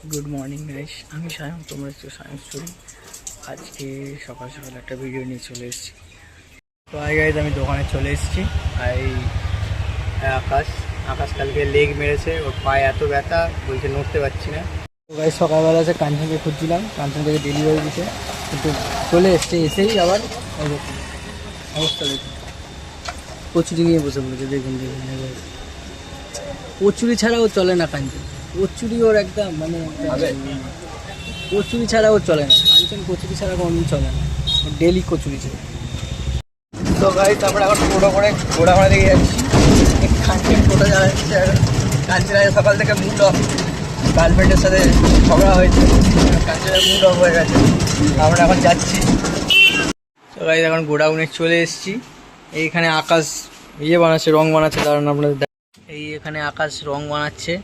Good morning guys, আমি সায়ন, তোমরা একটু সায়ন স্টোরি। আজকে সকাল সকাল একটা ভিডিও নিয়ে চলে এসেছি। তো আই গাইজ, আমি দোকানে চলে এসেছি। আই আকাশ আকাশ কালকে লেগ মেরেছে, ওর পায়ে এত ব্যথা, বলছে নড়তে পারছি না। তো গাইজ সকালবেলা এসে কাঞ্চনকে খুঁজছিলাম, কাঞ্চন থেকে ডেলিভারি দিতে, কিন্তু চলে এসছে। এসেই আবার অবস্থা দেখুন, কচুরি নিয়ে বসে পড়েছে। দেখুন কচুরি ছাড়াও চলে না কাঞ্চন, কচুরি ওর একদম মানে কচুরি ছাড়া ওর চলে না। কাঞ্চন কচুরি ছাড়া কোনোদিন চলে না, ডেলি কচুরি চাই। তো গাইস, আমরা এখন টোটো করে ঘোড়াঘোড়া দিকে যাচ্ছি। কাঞ্চন টোটো চালাচ্ছে, আর কাঞ্চনের সকাল থেকে মুড অফ। গার্লফ্রেন্ডের সাথে ঝগড়া হয়েছে, কাঞ্চনের মুড অফ হয়ে গেছে। আমরা এখন যাচ্ছি। তো গাইস, এখন গোডাউনে চলে এসেছি। এইখানে আকাশ বানাচ্ছে, রং বানাচ্ছে। দাঁড়ান আপনাদের এই এখানে আকাশ রং বানাচ্ছে,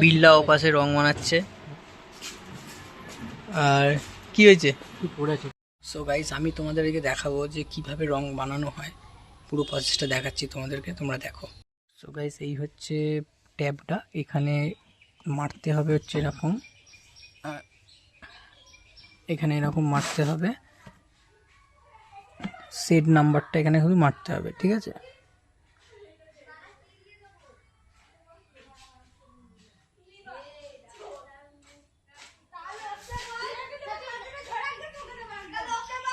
বিল্লা ও পাশে রং বানাচ্ছে। আর কি হয়েছে পড়েছে। সো গাইস, আমি তোমাদেরকে দেখাবো যে কিভাবে রং বানানো হয়, পুরো প্রসেসটা দেখাচ্ছি তোমাদেরকে, তোমরা দেখো। সো গাইস, এই হচ্ছে ট্যাবটা, এখানে মারতে হবে হচ্ছে এরকম, এখানে এরকম মারতে হবে। সেট নাম্বারটা এখানে শুধু মারতে হবে, ঠিক আছে।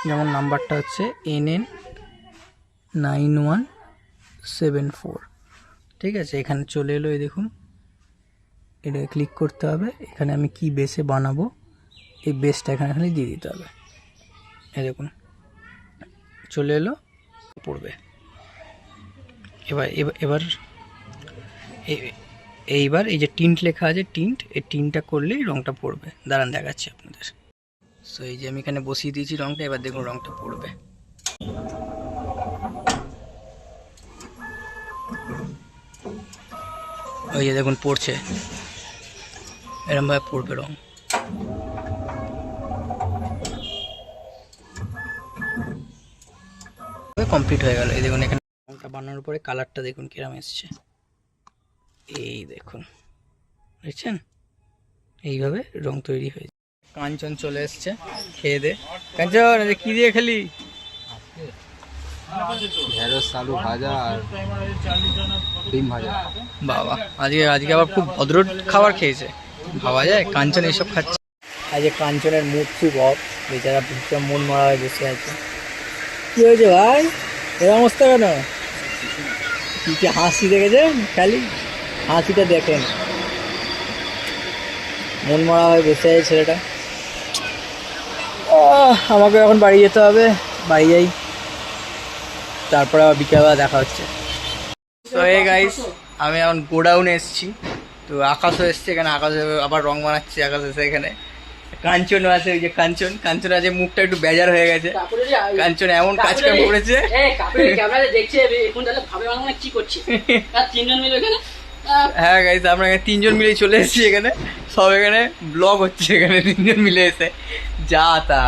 যেমন নাম্বারটা হচ্ছে NN9174, ঠিক আছে। এখানে চলে এলো, এই দেখুন, এটা ক্লিক করতে হবে। এখানে আমি কি বেসে বানাবো, এই বেসটা এখানে খালি দিয়ে দিতে হবে। এই দেখুন চলে এলো, পড়বে। এবার এবার এবার এইবার এই যে টিন্ট লেখা আছে, টিন্ট, এই টিন্টটা করলেই রঙটা পড়বে। দাঁড়ান দেখাচ্ছি আপনাদের। সো এই যে আমি এখানে বসিয়ে দিয়েছি রঙটা, এবার দেখুন রঙটা পড়বে। ওই যে দেখুন পড়ছে, এরমভাবে পড়বে রঙ। কমপ্লিট হয়ে গেল। এই দেখুন এখানে রঙটা বানানোর পরে কালারটা দেখুন কিরম এসছে। এই দেখুন, বুঝছেন, এইভাবে রং তৈরি হয়েছে। কাঞ্চন চলে এসছে খেয়ে দে। কাঞ্চন, কি দিয়ে খেলি? ঢেঁড়স আলু ভাজা আর ডিম ভাজা। বাবা, আজকে আবার খুব ভদ্র খাবার খেয়েছে, ভাবা যায়। কাঞ্চন এইসব খাচ্ছে। আজকে কাঞ্চনের মুড খুব অফ, বেচারা ভীষণ মন মারা হয়ে বসে আছে। কি হয়েছে ভাই, এর অবস্থা কেন? কি হাসি দেখেছেন? খালি হাসিটা দেখেন, মন মারা হয়ে বসে আছে ছেলেটা। আমাকে এখন বাড়ি যেতে হবে, বাড়ি যাই, তারপরে আবার বিকেলবেলা দেখা হচ্ছে। তো এই গাইস, আমি এখন গোডাউনে এসেছি। তো আকাশও এসছে এখানে, আকাশ আবার রং বানাচ্ছে। আকাশ এসে এখানে, কাঞ্চনও আছে। ওই যে কাঞ্চন আছে, মুখটা একটু বেজার হয়ে গেছে। কাঞ্চন এমন কাজ কাম করেছে। হ্যাঁ গাইস, আমরা এখানে তিনজন মিলেই চলে এসেছি। এখানে সব এখানে ব্লগ হচ্ছে, এখানে তিনজন মিলে এসে যা তা।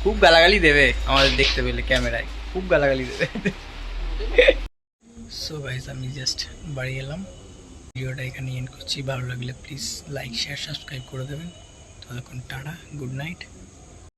খুব গালাগালি দেবে আমাদের দেখতে পেলে, ক্যামেরায় খুব গালাগালি দেবে। সো গাইস, আমি জাস্ট বাড়ি এলাম। ভিডিওটা এখানে এন্ড করছি। ভালো লাগলে প্লিজ লাইক, শেয়ার, সাবস্ক্রাইব করে দেবেন। ততক্ষণ টাটা, গুড নাইট।